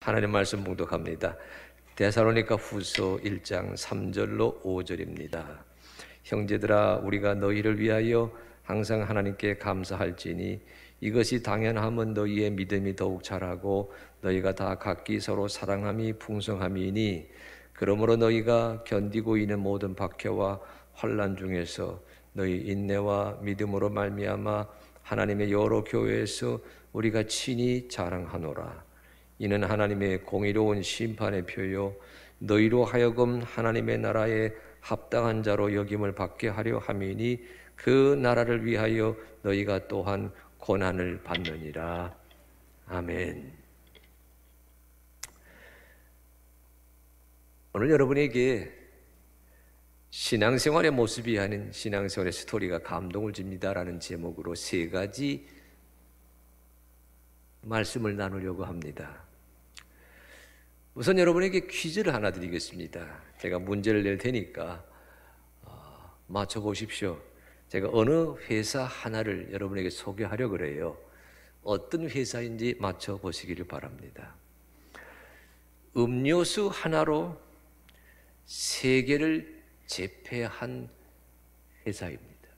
하나님 말씀 봉독합니다. 데살로니가 후서 1장 3절로 5절입니다. 형제들아, 우리가 너희를 위하여 항상 하나님께 감사할지니 이것이 당연함은 너희의 믿음이 더욱 자라고 너희가 다 각기 서로 사랑함이 풍성함이니, 그러므로 너희가 견디고 있는 모든 박해와 환난 중에서 너희 인내와 믿음으로 말미암아 하나님의 여러 교회에서 우리가 친히 자랑하노라. 이는 하나님의 공의로운 심판의 표요 너희로 하여금 하나님의 나라에 합당한 자로 여김을 받게 하려 함이니, 그 나라를 위하여 너희가 또한 고난을 받느니라. 아멘. 오늘 여러분에게 신앙생활의 모습이 아닌 신앙생활의 스토리가 감동을 줍니다라는 제목으로 세 가지 말씀을 나누려고 합니다. 우선 여러분에게 퀴즈를 하나 드리겠습니다. 제가 문제를 낼 테니까 맞춰보십시오. 제가 어느 회사 하나를 여러분에게 소개하려고 그래요. 어떤 회사인지 맞춰보시기를 바랍니다. 음료수 하나로 세계를 제패한 회사입니다.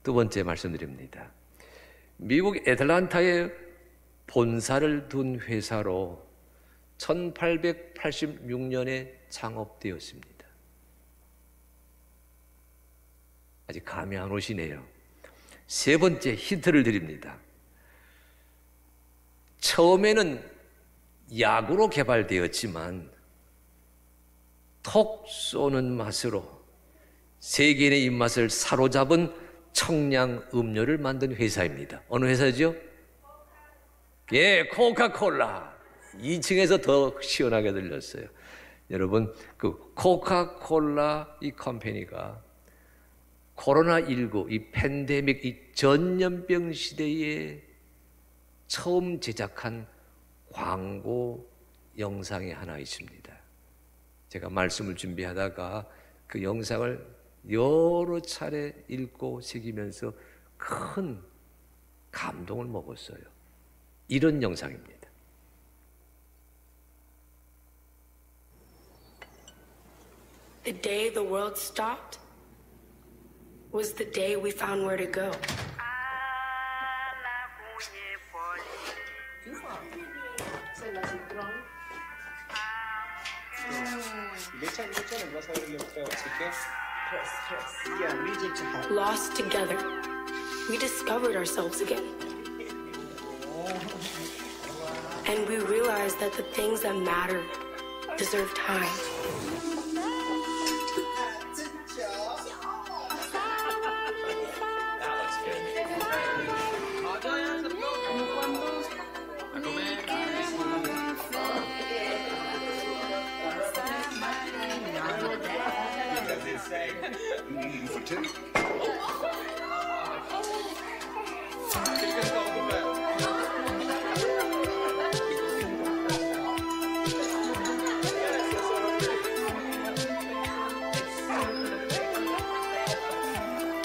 두 번째 말씀드립니다. 미국 애틀랜타에 본사를 둔 회사로 1886년에 창업되었습니다. 아직 감이 안 오시네요. 세 번째 힌트를 드립니다. 처음에는 약으로 개발되었지만 톡 쏘는 맛으로 세계인의 입맛을 사로잡은 청량 음료를 만든 회사입니다. 어느 회사죠? 예, 코카콜라. 2층에서 더 시원하게 들렸어요. 여러분, 그 코카콜라 이 컴퍼니가 코로나19 이 팬데믹 이 전염병 시대에 처음 제작한 광고 영상이 하나 있습니다. 제가 말씀을 준비하다가 그 영상을 여러 차례 읽고 새기면서 큰 감동을 먹었어요. 이런 영상입니다. The day the world stopped was the day we found where to go. Lost together, we discovered ourselves again. And we realized that the things that matter deserve time.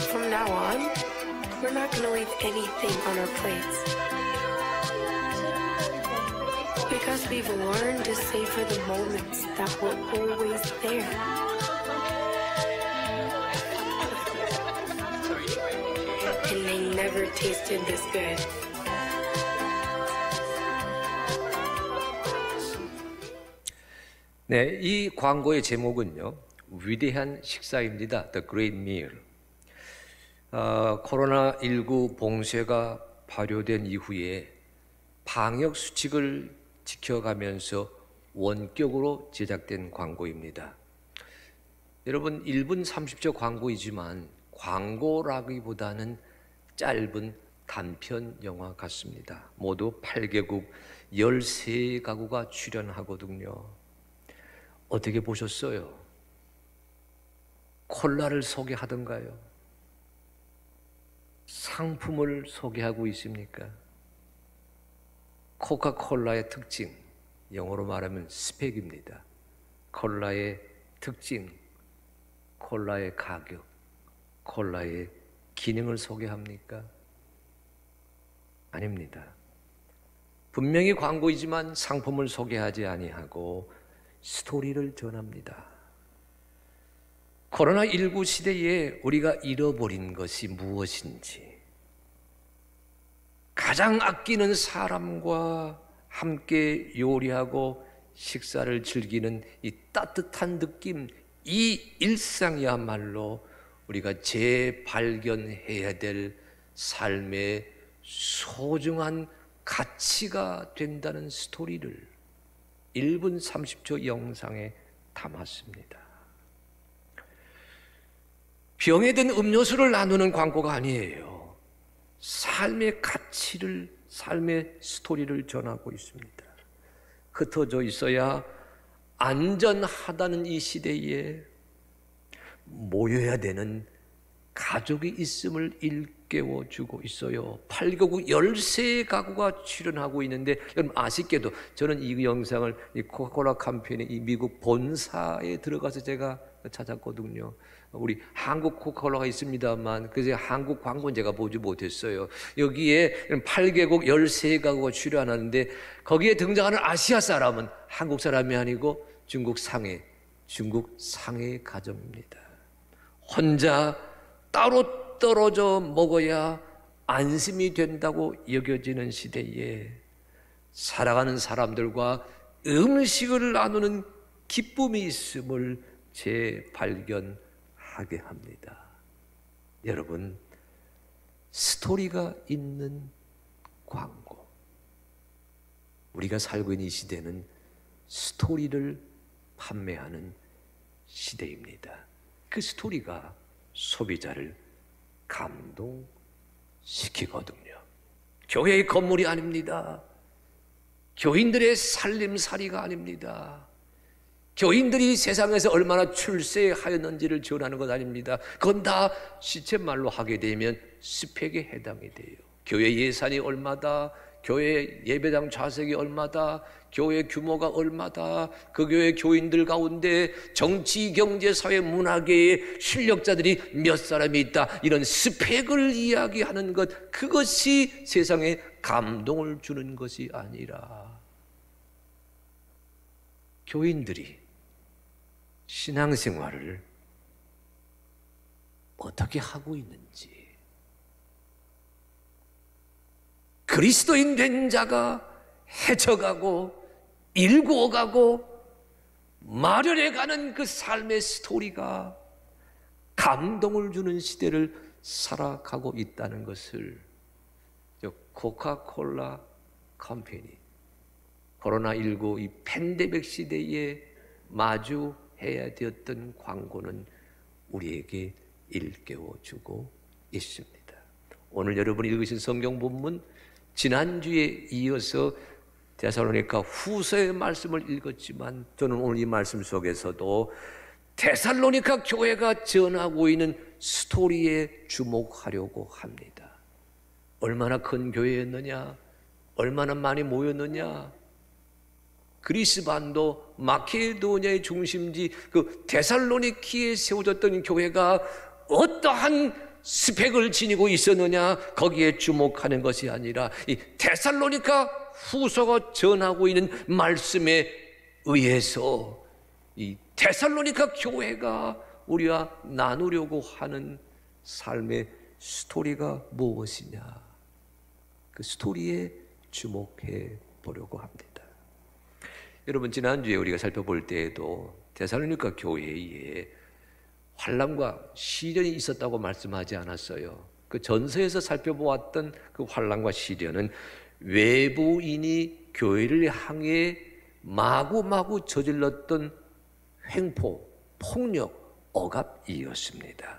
From now on, we're not going to leave anything on our plates. Because we've learned to savor the moments that were always there. And they never tasted this good. 네, 이 광고의 제목은요, 위대한 식사입니다. The Great Meal. 코로나19 봉쇄가 발효된 이후에 방역 수칙을 지켜가면서 원격으로 제작된 광고입니다. 여러분, 1분 30초 광고이지만 광고라기보다는 짧은 단편 영화 같습니다. 모두 8개국 13가구가 출연하거든요. 어떻게 보셨어요? 콜라를 소개하던가요? 상품을 소개하고 있습니까? 코카콜라의 특징, 영어로 말하면 스펙입니다. 콜라의 특징, 콜라의 가격, 콜라의 기능을 소개합니까? 아닙니다. 분명히 광고이지만 상품을 소개하지 아니하고 스토리를 전합니다. 코로나19 시대에 우리가 잃어버린 것이 무엇인지, 가장 아끼는 사람과 함께 요리하고 식사를 즐기는 이 따뜻한 느낌, 이 일상이야말로 우리가 재발견해야 될 삶의 소중한 가치가 된다는 스토리를 1분 30초 영상에 담았습니다. 병에 든 음료수를 나누는 광고가 아니에요. 삶의 가치를, 삶의 스토리를 전하고 있습니다. 흩어져 있어야 안전하다는 이 시대에 모여야 되는 가족이 있음을 일깨워주고 있어요. 8개국 13가구가 출연하고 있는데, 여러분 아쉽게도 저는 이 영상을 이 코카콜라 캠페인의 이 미국 본사에 들어가서 제가 찾았거든요. 우리 한국 코카콜라가 있습니다만 그래서 한국 광고는 제가 보지 못했어요. 여기에 8개국 13가구가 출연하는데 거기에 등장하는 아시아 사람은 한국 사람이 아니고 중국 상해 가정입니다. 혼자 따로 떨어져 먹어야 안심이 된다고 여겨지는 시대에 살아가는 사람들과 음식을 나누는 기쁨이 있음을 재발견하게 합니다. 여러분, 스토리가 있는 광고. 우리가 살고 있는 이 시대는 스토리를 판매하는 시대입니다. 그 스토리가 소비자를 감동시키거든요. 교회의 건물이 아닙니다. 교인들의 살림살이가 아닙니다. 교인들이 세상에서 얼마나 출세하였는지를 전하는 것 아닙니다. 그건 다 시쳇말로 하게 되면 스펙에 해당이 돼요. 교회 예산이 얼마다, 교회 예배당 좌석이 얼마다, 교회 규모가 얼마다, 그 교회 교인들 가운데 정치, 경제, 사회, 문화계의 실력자들이 몇 사람이 있다, 이런 스펙을 이야기하는 것, 그것이 세상에 감동을 주는 것이 아니라 교인들이 신앙생활을 어떻게 하고 있는지, 그리스도인 된 자가 헤쳐가고 일구어가고 마련해가는 그 삶의 스토리가 감동을 주는 시대를 살아가고 있다는 것을 코카콜라 컴퍼니, 코로나19 이 팬데믹 시대에 마주해야 되었던 광고는 우리에게 일깨워주고 있습니다. 오늘 여러분이 읽으신 성경 본문, 지난주에 이어서 데살로니가 후서의 말씀을 읽었지만 저는 오늘 이 말씀 속에서도 데살로니가 교회가 전하고 있는 스토리에 주목하려고 합니다. 얼마나 큰 교회였느냐, 얼마나 많이 모였느냐, 그리스 반도 마케도니아의 중심지 그 데살로니키에 세워졌던 교회가 어떠한 스펙을 지니고 있었느냐, 거기에 주목하는 것이 아니라 이 데살로니가 후서가 전하고 있는 말씀에 의해서 이 데살로니가 교회가 우리와 나누려고 하는 삶의 스토리가 무엇이냐, 그 스토리에 주목해 보려고 합니다. 여러분, 지난주에 우리가 살펴볼 때에도 데살로니가 교회에 환난과 시련이 있었다고 말씀하지 않았어요. 그 전서에서 살펴보았던 그 환난과 시련은 외부인이 교회를 향해 마구마구 저질렀던 횡포, 폭력, 억압이었습니다.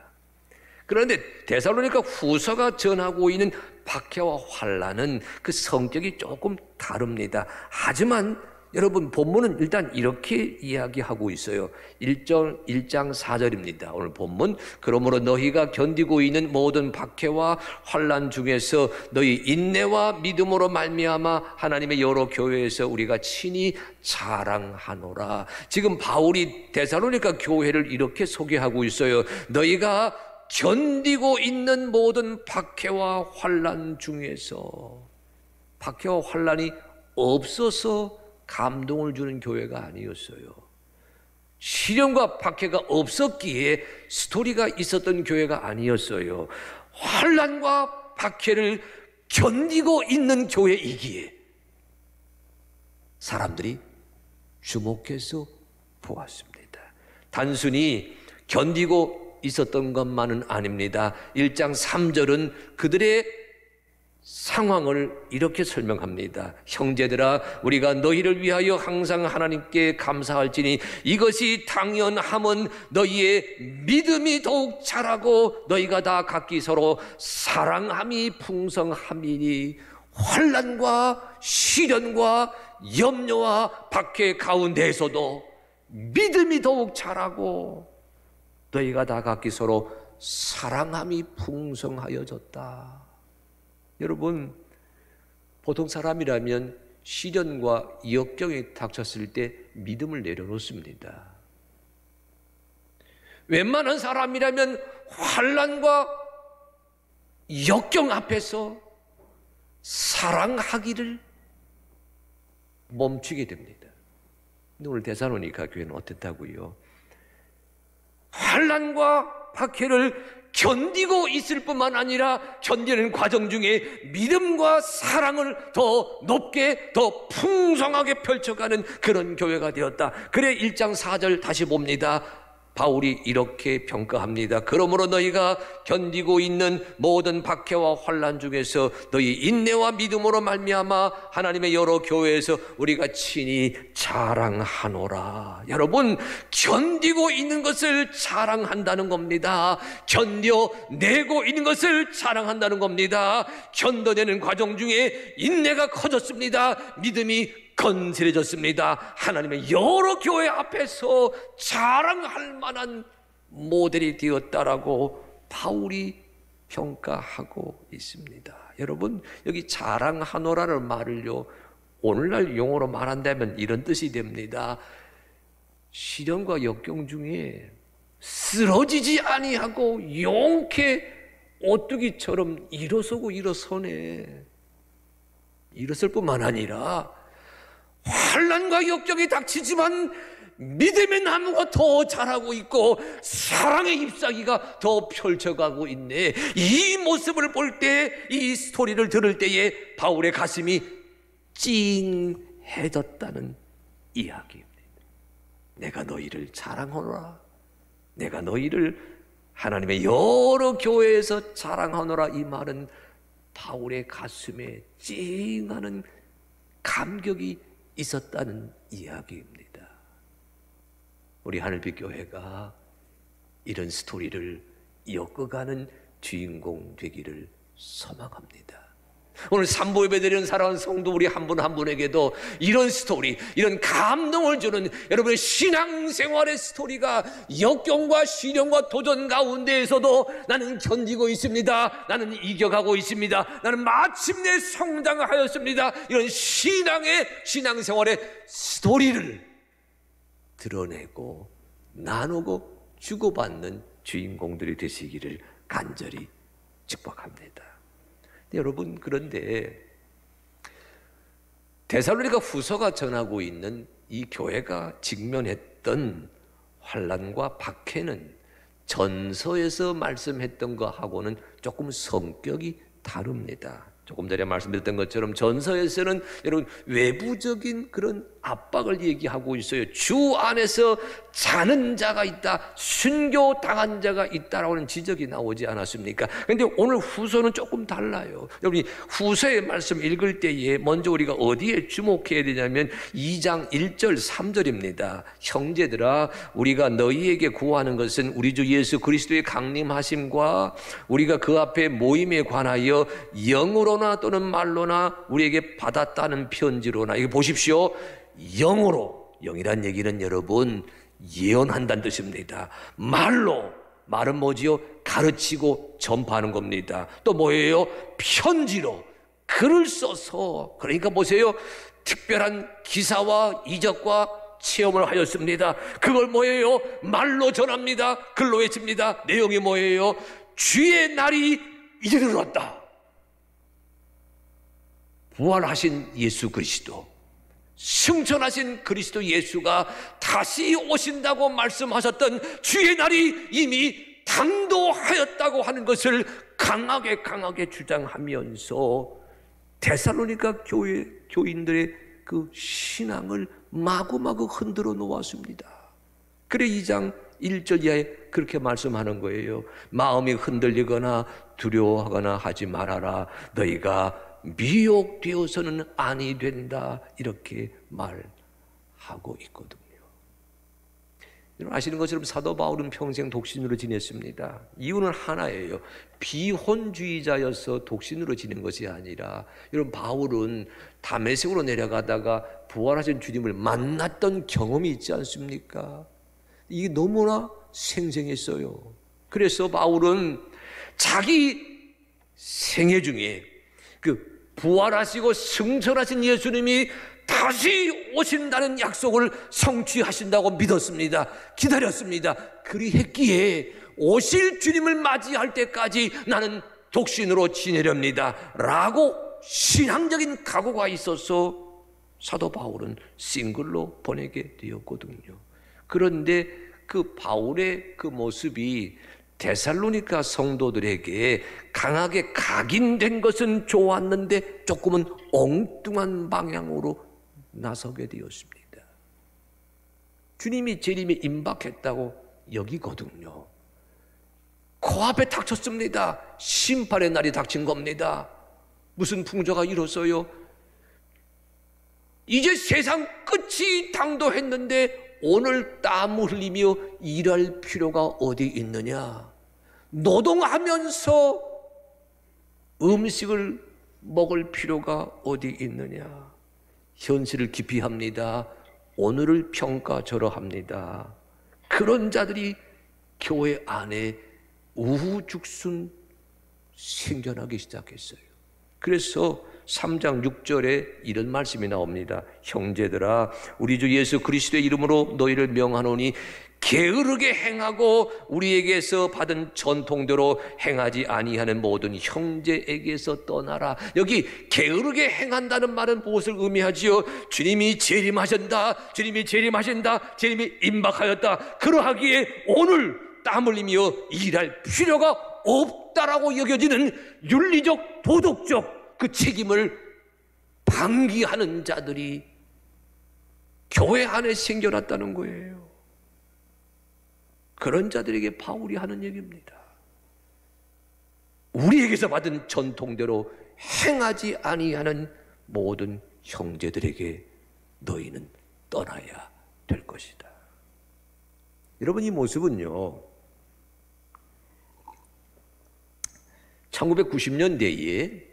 그런데 데살로니가 후서가 전하고 있는 박해와 환난은 그 성격이 조금 다릅니다. 하지만 여러분, 본문은 일단 이렇게 이야기하고 있어요. 1장 4절입니다. 오늘 본문, 그러므로 너희가 견디고 있는 모든 박해와 환난 중에서 너희 인내와 믿음으로 말미암아 하나님의 여러 교회에서 우리가 친히 자랑하노라. 지금 바울이 데살로니가 교회를 이렇게 소개하고 있어요. 너희가 견디고 있는 모든 박해와 환난 중에서 박해와 환난이 없어서 감동을 주는 교회가 아니었어요. 시련과 박해가 없었기에 스토리가 있었던 교회가 아니었어요. 환난과 박해를 견디고 있는 교회이기에 사람들이 주목해서 보았습니다. 단순히 견디고 있었던 것만은 아닙니다. 1장 3절은 그들의 상황을 이렇게 설명합니다. 형제들아, 우리가 너희를 위하여 항상 하나님께 감사할지니 이것이 당연함은 너희의 믿음이 더욱 자라고 너희가 다 각기 서로 사랑함이 풍성함이니 환난과 시련과 염려와 박해 가운데에서도 믿음이 더욱 자라고 너희가 다 각기 서로 사랑함이 풍성하여졌다. 여러분, 보통 사람이라면 시련과 역경이 닥쳤을 때 믿음을 내려놓습니다. 웬만한 사람이라면 환난과 역경 앞에서 사랑하기를 멈추게 됩니다. 근데 오늘 데살로니가 교회는 어땠다고요? 환난과 박해를 견디고 있을 뿐만 아니라 견디는 과정 중에 믿음과 사랑을 더 높게 더 풍성하게 펼쳐가는 그런 교회가 되었다. 그래 1장 4절 다시 봅니다. 바울이 이렇게 평가합니다. 그러므로 너희가 견디고 있는 모든 박해와 환난 중에서 너희 인내와 믿음으로 말미암아 하나님의 여러 교회에서 우리가 친히 자랑하노라. 여러분, 견디고 있는 것을 자랑한다는 겁니다. 견뎌내고 있는 것을 자랑한다는 겁니다. 견뎌내는 과정 중에 인내가 커졌습니다. 믿음이 건실해졌습니다. 하나님의 여러 교회 앞에서 자랑할 만한 모델이 되었다라고 바울이 평가하고 있습니다. 여러분, 여기 자랑하노라는 말을요, 오늘날 용어로 말한다면 이런 뜻이 됩니다. 시련과 역경 중에 쓰러지지 아니하고 용케 오뚜기처럼 일어서고 일어서네. 일어설 뿐만 아니라 환난과 역경이 닥치지만 믿음의 나무가 더 자라고 있고 사랑의 잎사귀가 더 펼쳐가고 있네. 이 모습을 볼 때, 이 스토리를 들을 때에 바울의 가슴이 찡해졌다는 이야기입니다. 내가 너희를 자랑하노라. 내가 너희를 하나님의 여러 교회에서 자랑하노라. 이 말은 바울의 가슴에 찡하는 감격이 있었다는 이야기입니다. 우리 하늘빛 교회가 이런 스토리를 엮어가는 주인공 되기를 소망합니다. 오늘 산보 예배 드리는 사랑하는 성도 우리 한 분 한 분에게도 이런 스토리, 이런 감동을 주는 여러분의 신앙생활의 스토리가 역경과 시련과 도전 가운데에서도 나는 견디고 있습니다. 나는 이겨가고 있습니다. 나는 마침내 성장하였습니다. 이런 신앙생활의 스토리를 드러내고 나누고 주고받는 주인공들이 되시기를 간절히 축복합니다. 여러분, 그런데 데살로니가 후서가 전하고 있는 이 교회가 직면했던 환난과 박해는 전서에서 말씀했던 것하고는 조금 성격이 다릅니다. 조금 전에 말씀드렸던 것처럼 전서에서는 여러분 외부적인 그런 압박을 얘기하고 있어요. 주 안에서 자는 자가 있다, 순교당한 자가 있다라고 하는 지적이 나오지 않았습니까? 그런데 오늘 후서는 조금 달라요. 여러분이 후서의 말씀 읽을 때에 먼저 우리가 어디에 주목해야 되냐면 2장 1절 3절입니다. 형제들아, 우리가 너희에게 구하는 것은 우리 주 예수 그리스도의 강림하심과 우리가 그 앞에 모임에 관하여 영으로나 또는 말로나 우리에게 받았다는 편지로나. 이거 보십시오. 영으로, 영이란 얘기는 여러분 예언한다는 뜻입니다. 말은 뭐지요? 가르치고 전파하는 겁니다. 또 뭐예요? 편지로 글을 써서. 그러니까 보세요, 특별한 기사와 이적과 체험을 하였습니다. 그걸 뭐예요? 말로 전합니다. 글로 외칩니다. 내용이 뭐예요? 주의 날이 이르렀다. 부활하신 예수 그리스도, 승천하신 그리스도 예수가 다시 오신다고 말씀하셨던 주의 날이 이미 당도하였다고 하는 것을 강하게 주장하면서 데살로니가 교회 교인들의 그 신앙을 마구마구 흔들어 놓았습니다. 그래 2장 1절 이하에 그렇게 말씀하는 거예요. 마음이 흔들리거나 두려워하거나 하지 말아라. 너희가 미혹되어서는 아니 된다. 이렇게 말하고 있거든요. 여러분 아시는 것처럼 사도 바울은 평생 독신으로 지냈습니다. 이유는 하나예요. 비혼주의자여서 독신으로 지낸 것이 아니라, 여러분 바울은 다메섹으로 내려가다가 부활하신 주님을 만났던 경험이 있지 않습니까? 이게 너무나 생생했어요. 그래서 바울은 자기 생애 중에 그 부활하시고 승천하신 예수님이 다시 오신다는 약속을 성취하신다고 믿었습니다. 기다렸습니다. 그리했기에 오실 주님을 맞이할 때까지 나는 독신으로 지내렵니다 라고 신앙적인 각오가 있어서 사도 바울은 싱글로 보내게 되었거든요. 그런데 그 바울의 그 모습이 데살로니가 성도들에게 강하게 각인된 것은 좋았는데 조금은 엉뚱한 방향으로 나서게 되었습니다. 주님이 재림에 임박했다고 여기거든요. 코앞에 닥쳤습니다. 심판의 날이 닥친 겁니다. 무슨 풍조가 일었어요? 이제 세상 끝이 당도했는데 오늘 땀을 흘리며 일할 필요가 어디 있느냐? 노동하면서 음식을 먹을 필요가 어디 있느냐? 현실을 기피합니다. 오늘을 평가절하합니다. 그런 자들이 교회 안에 우후죽순 생겨나기 시작했어요. 그래서 3장 6절에 이런 말씀이 나옵니다. 형제들아, 우리 주 예수 그리스도의 이름으로 너희를 명하노니 게으르게 행하고 우리에게서 받은 전통대로 행하지 아니하는 모든 형제에게서 떠나라. 여기 게으르게 행한다는 말은 무엇을 의미하지요? 주님이 재림하신다, 주님이 재림하신다, 주님이 임박하였다. 그러하기에 오늘 땀 흘리며 일할 필요가 없다라고 여겨지는 윤리적, 도덕적 그 책임을 방기하는 자들이 교회 안에 생겨났다는 거예요. 그런 자들에게 바울이 하는 얘기입니다. 우리에게서 받은 전통대로 행하지 아니하는 모든 형제들에게 너희는 떠나야 될 것이다. 여러분, 이 모습은요, 1990년대에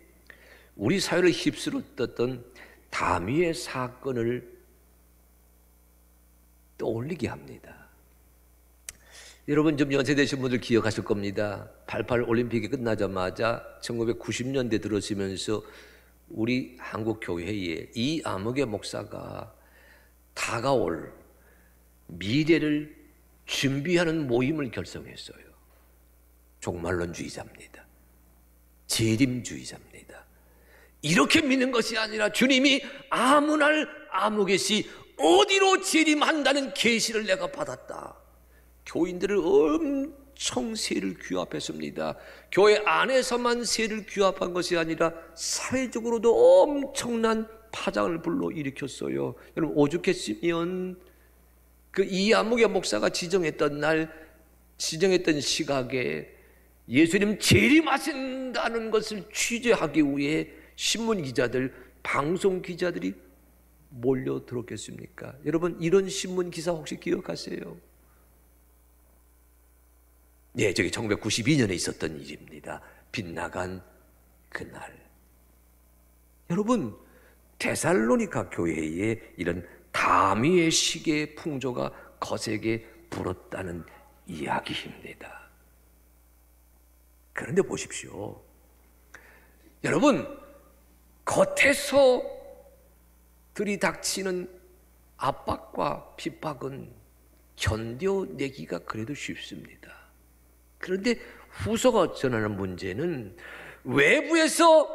우리 사회를 휩쓸었던 다미의 사건을 떠올리게 합니다. 여러분 좀 연세되신 분들 기억하실 겁니다. 88 올림픽이 끝나자마자 1990년대 들어서면서 우리 한국 교회에 이 암흑의 목사가 다가올 미래를 준비하는 모임을 결성했어요. 종말론주의자입니다. 재림주의자입니다. 이렇게 믿는 것이 아니라 주님이 아무 날 아무 계시 어디로 재림한다는 계시를 내가 받았다. 교인들을 엄청 세를 규합했습니다. 교회 안에서만 세를 규합한 것이 아니라 사회적으로도 엄청난 파장을 불러일으켰어요. 여러분, 오죽했으면 그 이암흑의 목사가 지정했던 시각에 예수님 재림하신다는 것을 취재하기 위해 신문 기자들, 방송 기자들이 몰려들었겠습니까? 여러분, 이런 신문 기사 혹시 기억하세요? 네, 저기 1992년에 있었던 일입니다. 빗나간 그날. 여러분, 데살로니가 교회에 이런 다미의 시기의 풍조가 거세게 불었다는 이야기입니다. 그런데 보십시오. 여러분, 겉에서 들이닥치는 압박과 핍박은 견뎌내기가 그래도 쉽습니다. 그런데 후서가 전하는 문제는 외부에서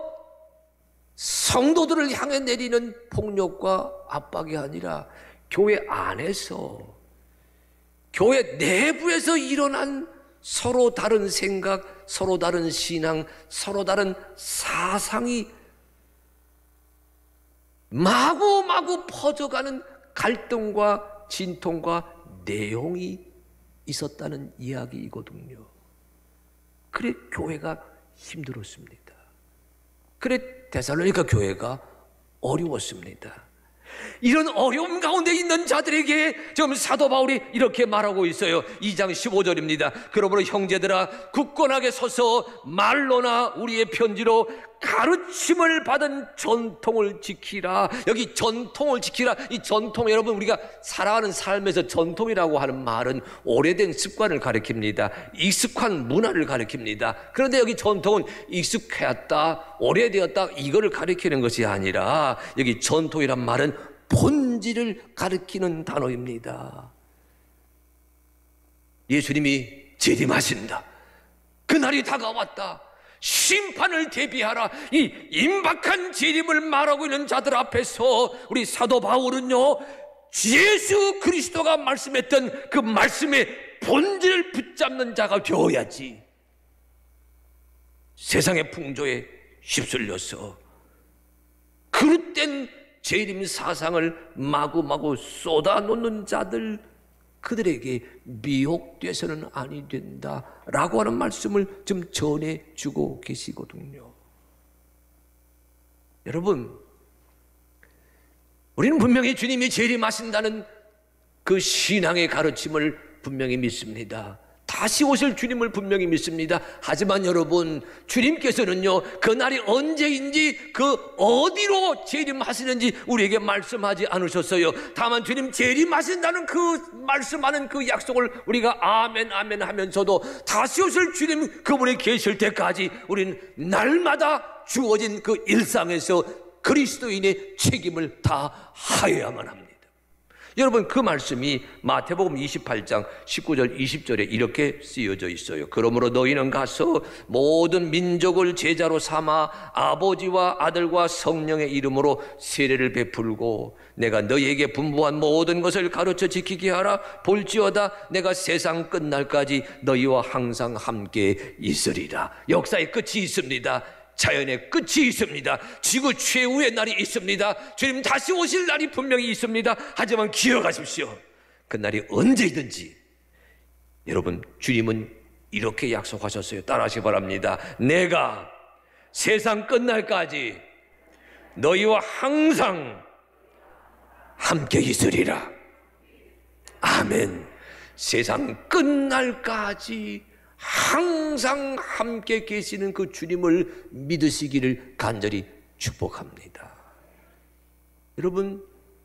성도들을 향해 내리는 폭력과 압박이 아니라 교회 안에서, 교회 내부에서 일어난 서로 다른 생각, 서로 다른 신앙, 서로 다른 사상이 마구마구 퍼져가는 갈등과 진통과 내용이 있었다는 이야기이거든요. 그래 교회가 힘들었습니다. 그래 데살로니가 교회가 어려웠습니다. 이런 어려움 가운데 있는 자들에게 지금 사도 바울이 이렇게 말하고 있어요. 2장 15절입니다. 그러므로 형제들아 굳건하게 서서 말로나 우리의 편지로 가르침을 받은 전통을 지키라. 여기 전통을 지키라. 이 전통, 여러분 우리가 살아가는 삶에서 전통이라고 하는 말은 오래된 습관을 가리킵니다. 익숙한 문화를 가리킵니다. 그런데 여기 전통은 익숙해졌다, 오래되었다 이거를 가리키는 것이 아니라 여기 전통이란 말은 본질을 가리키는 단어입니다. 예수님이 재림하신다. 그날이 다가왔다. 심판을 대비하라. 이 임박한 재림을 말하고 있는 자들 앞에서 우리 사도 바울은요, 예수 그리스도가 말씀했던 그 말씀의 본질을 붙잡는 자가 되어야지. 세상의 풍조에 휩쓸려서 그릇된 재림 사상을 마구마구 쏟아놓는 자들, 그들에게 미혹돼서는 아니 된다라고 하는 말씀을 좀 전해주고 계시거든요. 여러분, 우리는 분명히 주님이 재림하신다는 그 신앙의 가르침을 분명히 믿습니다. 다시 오실 주님을 분명히 믿습니다. 하지만 여러분, 주님께서는요, 그날이 언제인지 그 어디로 재림하시는지 우리에게 말씀하지 않으셨어요. 다만 주님 재림하신다는 그 말씀하는 그 약속을 우리가 아멘 아멘 하면서도 다시 오실 주님 그분이 계실 때까지 우리는 날마다 주어진 그 일상에서 그리스도인의 책임을 다하여야만 합니다. 여러분, 그 말씀이 마태복음 28장 19절 20절에 이렇게 쓰여져 있어요. 그러므로 너희는 가서 모든 민족을 제자로 삼아 아버지와 아들과 성령의 이름으로 세례를 베풀고 내가 너희에게 분부한 모든 것을 가르쳐 지키게 하라. 볼지어다 내가 세상 끝날까지 너희와 항상 함께 있으리라. 역사의 끝이 있습니다. 자연의 끝이 있습니다. 지구 최후의 날이 있습니다. 주님 다시 오실 날이 분명히 있습니다. 하지만 기억하십시오. 그 날이 언제이든지 여러분, 주님은 이렇게 약속하셨어요. 따라하시기 바랍니다. 내가 세상 끝날까지 너희와 항상 함께 있으리라. 아멘. 세상 끝날까지 항상 함께 계시는 그 주님을 믿으시기를 간절히 축복합니다. 여러분,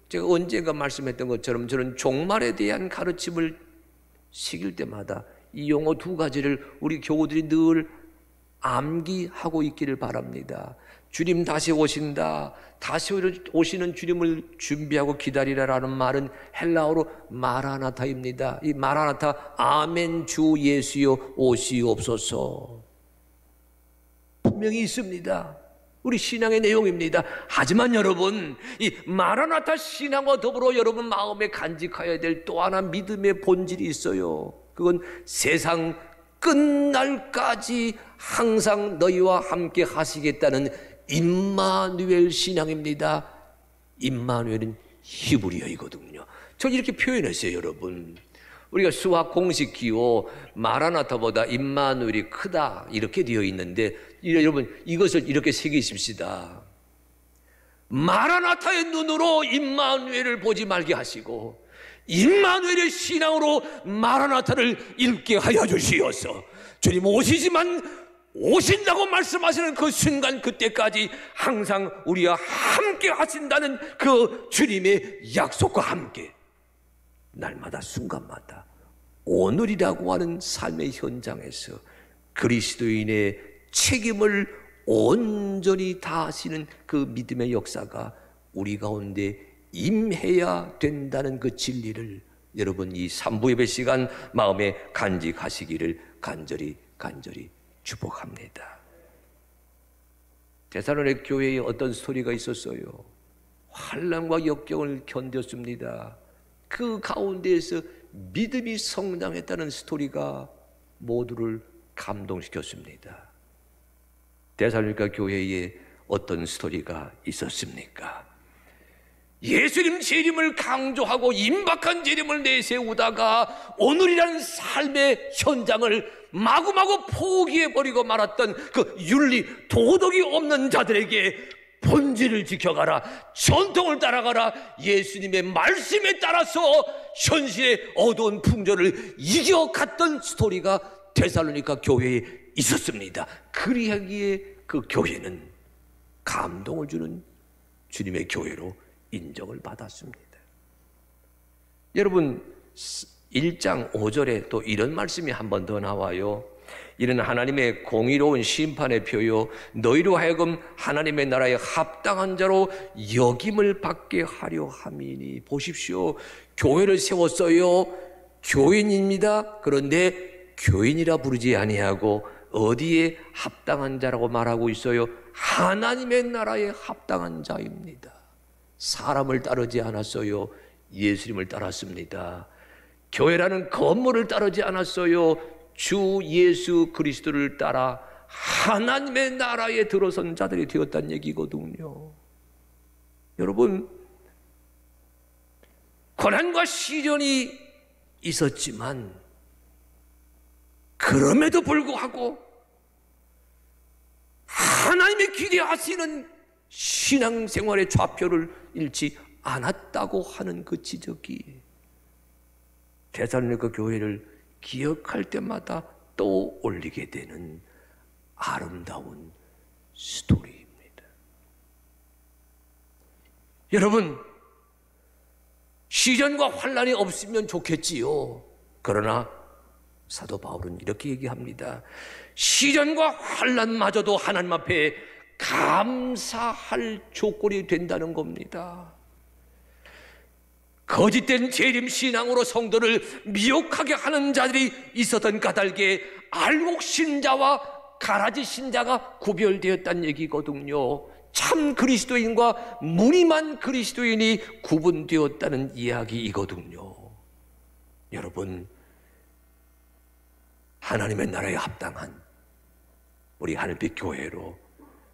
제가 언젠가 말씀했던 것처럼 저는 종말에 대한 가르침을 새길 때마다 이 용어 두 가지를 우리 교우들이 늘 암기하고 있기를 바랍니다. 주님 다시 오신다. 다시 오시는 주님을 준비하고 기다리라라는 말은 헬라어로 마라나타입니다. 이 마라나타, 아멘 주 예수여 오시옵소서. 분명히 있습니다. 우리 신앙의 내용입니다. 하지만 여러분, 이 마라나타 신앙과 더불어 여러분 마음에 간직해야 될 또 하나 믿음의 본질이 있어요. 그건 세상 끝날까지 항상 너희와 함께 하시겠다는 임마누엘 신앙입니다. 임마누엘은 히브리어이거든요. 저는 이렇게 표현했어요, 여러분. 우리가 수학 공식 기호 마라나타보다 임마누엘이 크다 이렇게 되어 있는데, 여러분 이것을 이렇게 새기십시다. 마라나타의 눈으로 임마누엘을 보지 말게 하시고 임마누엘의 신앙으로 마라나타를 읽게 하여 주시옵소서. 주님 오시지만 오신다고 말씀하시는 그 순간 그때까지 항상 우리와 함께 하신다는 그 주님의 약속과 함께 날마다 순간마다 오늘이라고 하는 삶의 현장에서 그리스도인의 책임을 온전히 다하시는 그 믿음의 역사가 우리 가운데 임해야 된다는 그 진리를 여러분 이 3부 예배 시간 마음에 간직하시기를 간절히 축복합니다. 데살로니가 교회에 어떤 스토리가 있었어요. 환난과 역경을 견뎠습니다. 그 가운데에서 믿음이 성장했다는 스토리가 모두를 감동시켰습니다. 데살로니가 교회에 어떤 스토리가 있었습니까? 예수님 재림을 강조하고 임박한 재림을 내세우다가 오늘이라는 삶의 현장을 마구마구 포기해버리고 말았던 그 윤리, 도덕이 없는 자들에게 본질을 지켜가라, 전통을 따라가라, 예수님의 말씀에 따라서 현실의 어두운 풍조를 이겨갔던 스토리가 데살로니가 교회에 있었습니다. 그리하기에 그 교회는 감동을 주는 주님의 교회로 인정을 받았습니다. 여러분, 1장 5절에 또 이런 말씀이 한 번 더 나와요. 이는 하나님의 공의로운 심판의 표요 너희로 하여금 하나님의 나라에 합당한 자로 여김을 받게 하려 함이니. 보십시오. 교회를 세웠어요. 교인입니다. 그런데 교인이라 부르지 아니하고 어디에 합당한 자라고 말하고 있어요? 하나님의 나라에 합당한 자입니다. 사람을 따르지 않았어요. 예수님을 따랐습니다. 교회라는 건물을 따르지 않았어요. 주 예수 그리스도를 따라 하나님의 나라에 들어선 자들이 되었다는 얘기거든요. 여러분, 고난과 시련이 있었지만 그럼에도 불구하고 하나님의 기대하시는 신앙생활의 좌표를 잃지 않았다고 하는 그 지적이 데살로니가 교회를 기억할 때마다 떠올리게 되는 아름다운 스토리입니다. 여러분, 시련과 환난이 없으면 좋겠지요. 그러나 사도 바울은 이렇게 얘기합니다. 시련과 환난마저도 하나님 앞에 감사할 조건이 된다는 겁니다. 거짓된 재림 신앙으로 성도를 미혹하게 하는 자들이 있었던 까닭에 알곡 신자와 가라지 신자가 구별되었다는 얘기거든요. 참 그리스도인과 무늬만 그리스도인이 구분되었다는 이야기이거든요. 여러분, 하나님의 나라에 합당한 우리 하늘빛 교회로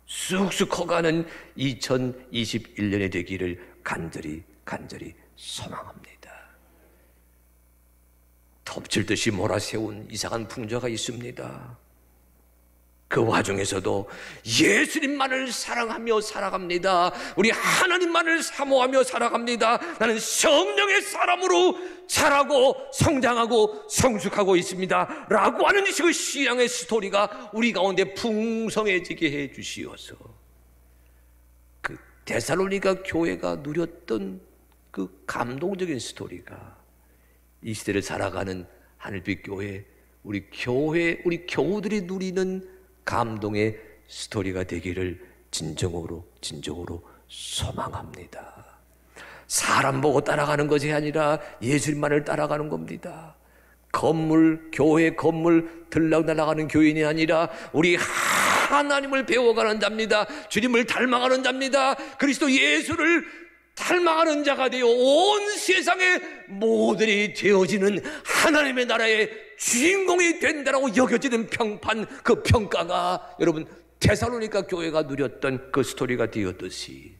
쑥쑥 커가는 2021년이 되기를 간절히 소망합니다. 덮칠 듯이 몰아세운 이상한 풍조가 있습니다. 그 와중에서도 예수님만을 사랑하며 살아갑니다. 우리 하나님만을 사모하며 살아갑니다. 나는 성령의 사람으로 자라고 성장하고 성숙하고 있습니다 라고 하는 그 신앙의 스토리가 우리 가운데 풍성해지게 해 주시어서 그 데살로니가 교회가 누렸던 그 감동적인 스토리가 이 시대를 살아가는 하늘빛 교회, 우리 교우들이 누리는 감동의 스토리가 되기를 진정으로 소망합니다. 사람 보고 따라가는 것이 아니라 예수님만을 따라가는 겁니다. 교회 건물 들락날락하는 교인이 아니라 우리 하나님을 배워가는 자입니다. 주님을 닮아가는 자입니다. 그리스도 예수를 닮아가는 자가 되어 온 세상의 모델이 되어지는 하나님의 나라의 주인공이 된다라고 여겨지는 평판, 그 평가가 여러분 데살로니가 교회가 누렸던 그 스토리가 되었듯이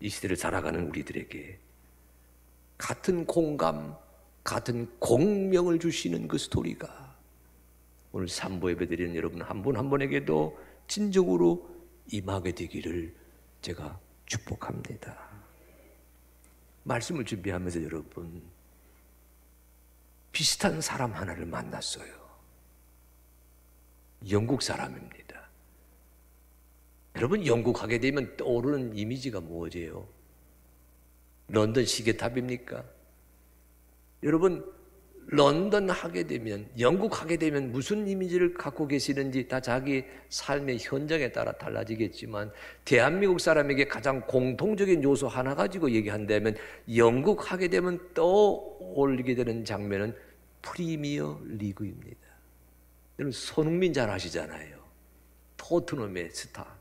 이 시대를 살아가는 우리들에게 같은 공감, 같은 공명을 주시는 그 스토리가 오늘 3부 예배드리는 여러분 한 분 한 분에게도 진정으로 임하게 되기를 제가 축복합니다. 말씀을 준비하면서 여러분 비슷한 사람 하나를 만났어요. 영국 사람입니다. 여러분, 영국 하게 되면 떠오르는 이미지가 무엇이에요? 런던 시계탑입니까? 여러분, 런던 하게 되면, 영국 하게 되면 무슨 이미지를 갖고 계시는지 다 자기 삶의 현장에 따라 달라지겠지만 대한민국 사람에게 가장 공통적인 요소 하나 가지고 얘기한다면 영국 하게 되면 떠올리게 되는 장면은 프리미어 리그입니다. 여러분, 손흥민 잘 아시잖아요. 토트넘의 스타.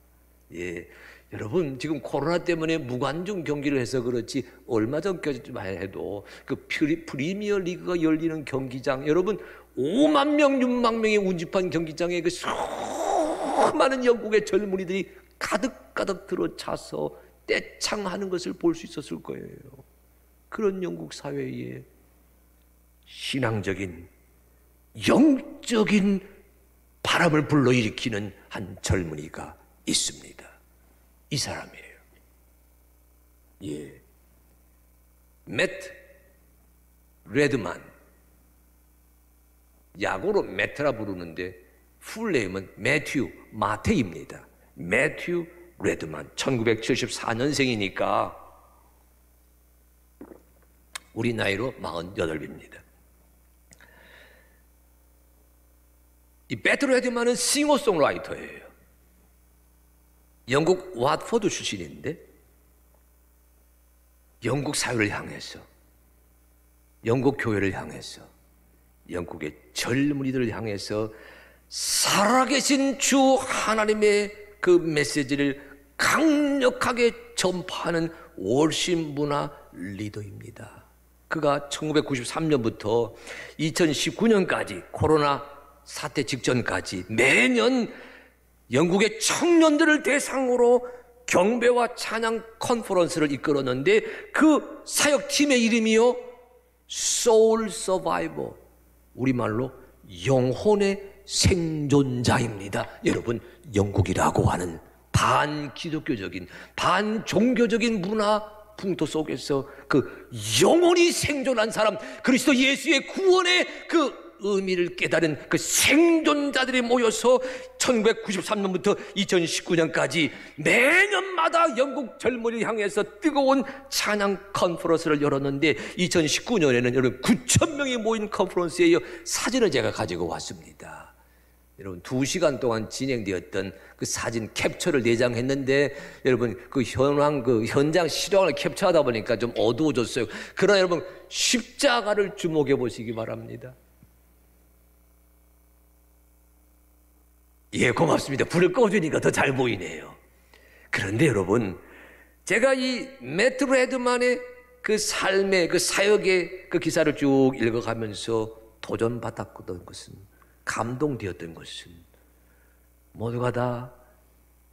예, 여러분 지금 코로나 때문에 무관중 경기를 해서 그렇지 얼마 전까지만 해도 그 프리미어 리그가 열리는 경기장, 여러분 5만 명, 6만 명의 운집한 경기장에 그 수많은 영국의 젊은이들이 가득가득 들어차서 떼창하는 것을 볼 수 있었을 거예요. 그런 영국 사회에 신앙적인 영적인 바람을 불러일으키는 한 젊은이가 있습니다. 이 사람이에요. 예, 매트 레드만. 야고로 매트라 부르는데 풀네임은 매튜 마테입니다. 매튜 레드만. 1974년생이니까 우리 나이로 48입니다. 이 매튜 레드만은 싱어송라이터예요. 영국 왓포드 출신인데 영국 사회를 향해서, 영국 교회를 향해서, 영국의 젊은이들을 향해서 살아계신 주 하나님의 그 메시지를 강력하게 전파하는 월십 문화 리더입니다. 그가 1993년부터 2019년까지 코로나 사태 직전까지 매년 영국의 청년들을 대상으로 경배와 찬양 컨퍼런스를 이끌었는데 그 사역팀의 이름이요, Soul Survivor, 우리말로 영혼의 생존자입니다. 여러분, 영국이라고 하는 반기독교적인 반종교적인 문화 풍토 속에서 그 영혼이 생존한 사람, 그리스도 예수의 구원의 그 의미를 깨달은 그 생존자들이 모여서 1993년부터 2019년까지 매년마다 영국 젊은이를 향해서 뜨거운 찬양 컨퍼런스를 열었는데 2019년에는 여러분 9,000명이 모인 컨퍼런스예요. 사진을 제가 가지고 왔습니다. 여러분 2시간 동안 진행되었던 그 사진 캡처를 내장했는데 여러분 그 현장 실황을 캡처하다 보니까 좀 어두워졌어요. 그러나 여러분 십자가를 주목해 보시기 바랍니다. 예, 고맙습니다. 불을 꺼주니까 더 잘 보이네요. 그런데 여러분, 제가 이 매트 레드만의 그 삶의 그 사역의 그 기사를 쭉 읽어가면서 도전받았던 것은, 감동되었던 것은 모두가 다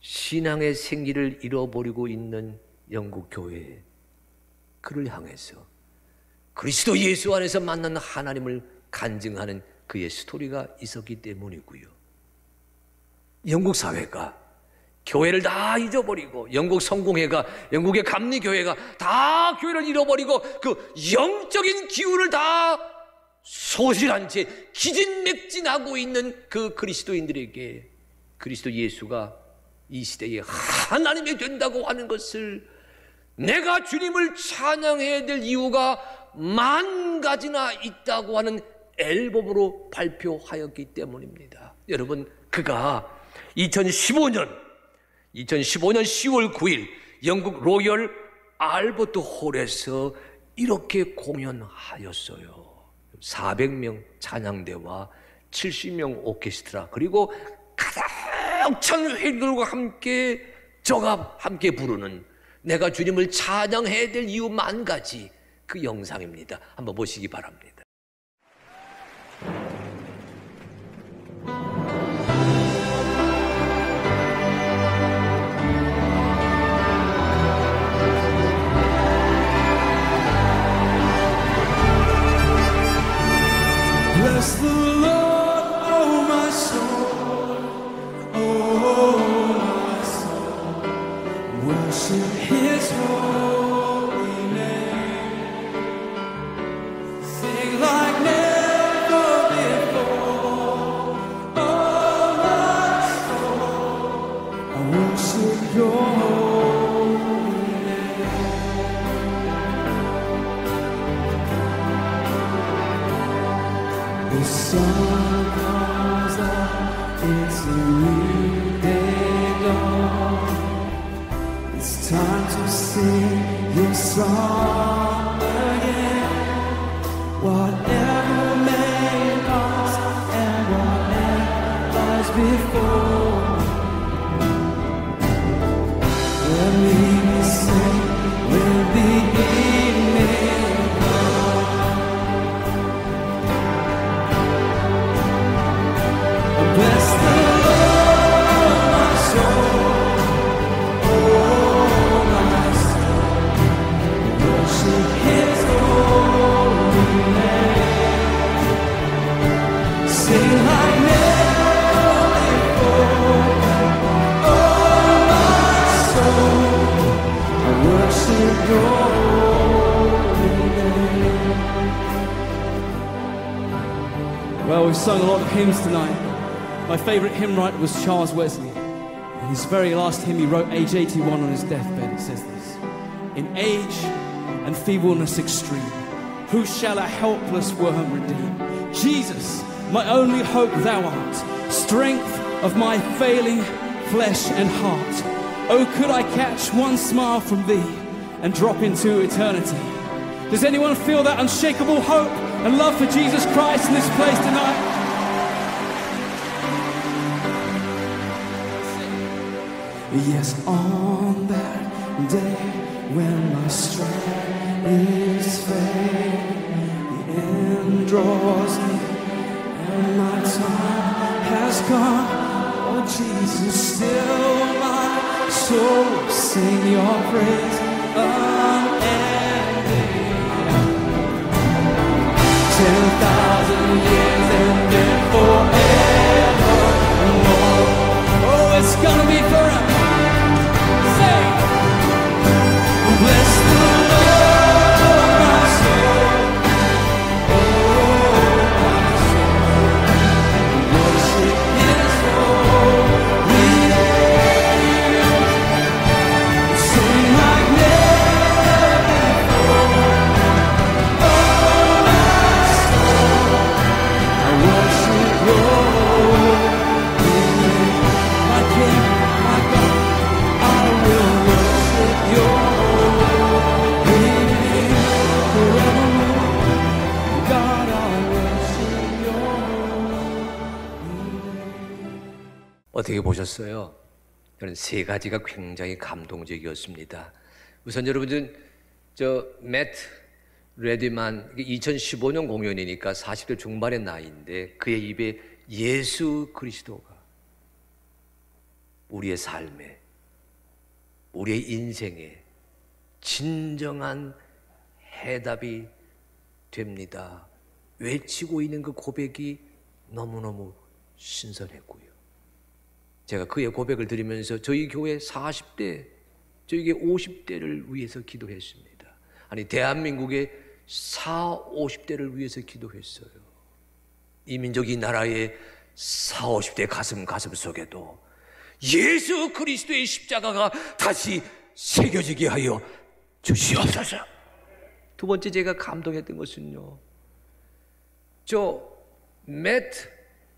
신앙의 생기를 잃어버리고 있는 영국 교회, 그를 향해서 그리스도 예수 안에서 만난 하나님을 간증하는 그의 스토리가 있었기 때문이고요. 영국 사회가 교회를 다 잊어버리고, 영국 성공회가, 영국의 감리교회가 다 교회를 잃어버리고 그 영적인 기운을 다 소실한 채 기진맥진하고 있는 그 그리스도인들에게 그리스도 예수가 이 시대에 하나님이 된다고 하는 것을, 내가 주님을 찬양해야 될 이유가 10,000가지나 있다고 하는 앨범으로 발표하였기 때문입니다. 여러분, 그가 2015년 10월 9일 영국 로열 알버트 홀에서 이렇게 공연하였어요. 400명 찬양대와 70명 오케스트라, 그리고 가득 찬 회들과 함께 저가 함께 부르는 내가 주님을 찬양해야 될 이유 10,000가지, 그 영상입니다. 한번 보시기 바랍니다. Bless the Lord, oh my soul, oh my soul, worship His holy name. Sing like never before, oh my soul, I worship Your holy name. The sun comes up, it's a new day dawn. It's time to sing Your song again. Whatever may pass and whatever lies before, Well, we've sung a lot of hymns tonight. My favourite hymn writer was Charles Wesley. In his very last hymn he wrote, age 81, on his deathbed. It says this: in age and feebleness extreme, who shall a helpless worm redeem? Jesus, my only hope thou art, strength of my failing flesh and heart. Oh, could I catch one smile from thee and drop into eternity? Does anyone feel that unshakable hope and love for Jesus Christ in this place tonight? Yes, on that day when my strength is failing, the end draws near and my time has come. Oh Jesus, still my soul will sing your praise unending. 10,000 years and then forevermore. Oh, it's gonna be forever. Say, bless the Lord, my soul. Oh, my soul. Worship His holy name. Sing like never before. Oh, my soul. I worship Your holy name. My King, my God, I will worship Your holy name forevermore. God, I worship Your holy name. 어떻게 보셨어요? 저는 세 가지가 굉장히 감동적이었습니다. 우선 여러분들 매트 레디만 2015년 공연이니까 40대 중반의 나이인데 그의 입에 예수 그리스도가 우리의 삶에, 우리의 인생에 진정한 해답이 됩니다 외치고 있는 그 고백이 너무너무 신선했고요. 제가 그의 고백을 들으면서 저희 교회 40대, 저희 교회 50대를 위해서 기도했습니다. 아니, 대한민국의 40, 50대를 위해서 기도했어요. 이 민족, 이 나라의 40, 50대 가슴 속에도 예수 그리스도의 십자가가 다시 새겨지게 하여 주시옵소서. 두 번째 제가 감동했던 것은요, 매트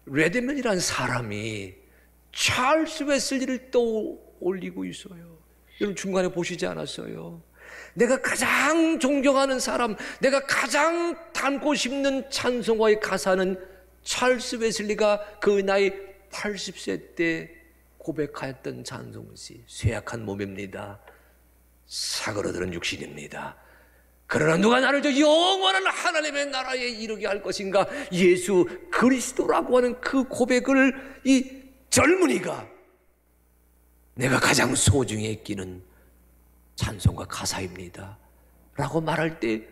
레드맨이라는 사람이 찰스 웨슬리를 떠올리고 있어요. 여러분 중간에 보시지 않았어요? 내가 가장 존경하는 사람, 내가 가장 닮고 싶는 찬송가의 가사는 찰스 웨슬리가 그 나이 80세 때 고백하였던 찬송시, 쇠약한 몸입니다, 사그러드는 육신입니다, 그러나 누가 나를 저 영원한 하나님의 나라에 이르게 할 것인가, 예수 그리스도라고 하는 그 고백을 이 젊은이가 내가 가장 소중히 끼는 찬송가 가사입니다 라고 말할 때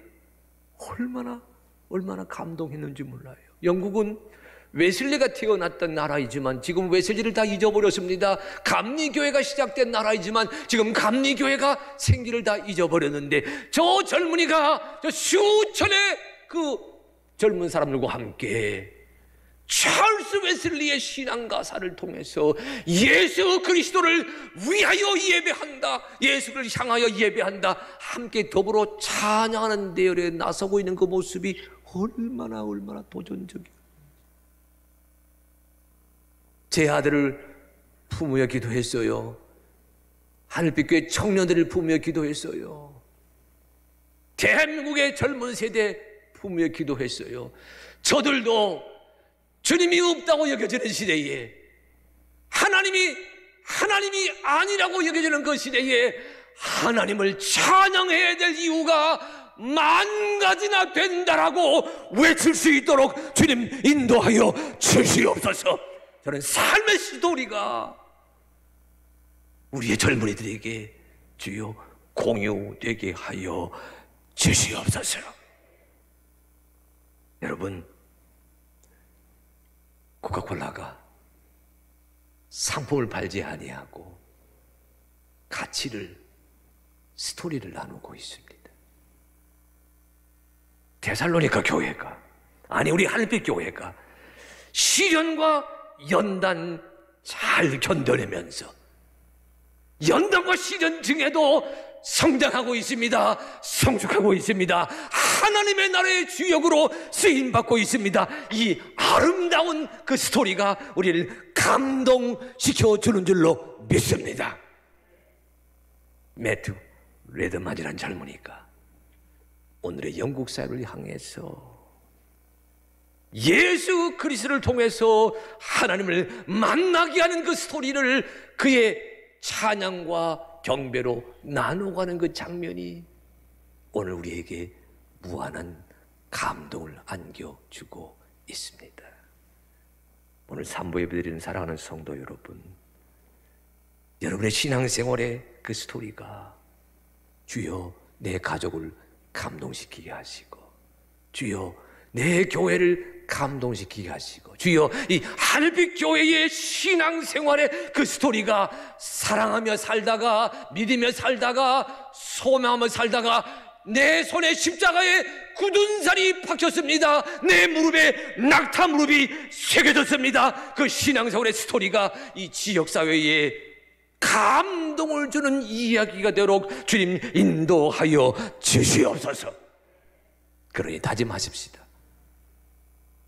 얼마나 감동했는지 몰라요. 영국은 웨슬리가 태어났던 나라이지만 지금 웨슬리를 다 잊어버렸습니다. 감리교회가 시작된 나라이지만 지금 감리교회가 생기를 다 잊어버렸는데, 저 젊은이가 저 수천의 그 젊은 사람들과 함께 찰스 웨슬리의 신앙 가사를 통해서 예수 그리스도를 위하여 예배한다, 예수를 향하여 예배한다, 함께 더불어 찬양하는 대열에 나서고 있는 그 모습이 얼마나 도전적이에요. 제 아들을 품으며 기도했어요. 하늘빛교회 청년들을 품으며 기도했어요. 대한민국의 젊은 세대 품으며 기도했어요. 저들도 주님이 없다고 여겨지는 시대에, 하나님이 아니라고 여겨지는 그 시대에 하나님을 찬양해야 될 이유가 만 가지나 된다라고 외칠 수 있도록 주님 인도하여 주시옵소서. 저는 삶의 스토리가 우리의 젊은이들에게 주여 공유되게 하여 주시옵소서. 여러분, 코카콜라가 상품을 팔지 아니하고 가치를 스토리를 나누고 있습니다. 데살로니가 교회가, 아니 우리 하늘빛 교회가 시련과 연단 잘 견뎌내면서 연단과 시련 중에도 성장하고 있습니다. 성숙하고 있습니다. 하나님의 나라의 주역으로 쓰임받고 있습니다. 이 아름다운 그 스토리가 우리를 감동시켜주는 줄로 믿습니다. 매튜 레드만이라는 젊은이가 오늘의 영국 사회를 향해서 예수 그리스도를 통해서 하나님을 만나게 하는 그 스토리를 그의 찬양과 경배로 나눠가는 그 장면이 오늘 우리에게 무한한 감동을 안겨주고 있습니다. 오늘 3부 예배드리는 사랑하는 성도 여러분, 여러분의 신앙생활의 그 스토리가 주여 내 가족을 감동시키게 하시고, 주여 내 교회를 감동시키게 하시고, 주여 이 하늘빛 교회의 신앙생활의 그 스토리가 사랑하며 살다가, 믿으며 살다가, 소망하며 살다가 내 손에 십자가에 굳은 살이 박혔습니다. 내 무릎에 낙타 무릎이 새겨졌습니다. 그 신앙생활의 스토리가 이 지역사회에 감동을 주는 이야기가 되도록 주님 인도하여 주시옵소서. 그러니 다짐하십시다.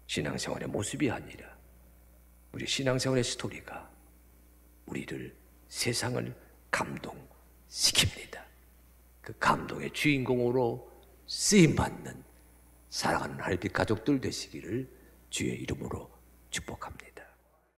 신앙생활의 모습이 아니라 우리 신앙생활의 스토리가 우리를, 세상을 감동시킵니다. 그 감동의 주인공으로 쓰임받는 사랑하는 하늘빛 가족들 되시기를 주의 이름으로 축복합니다.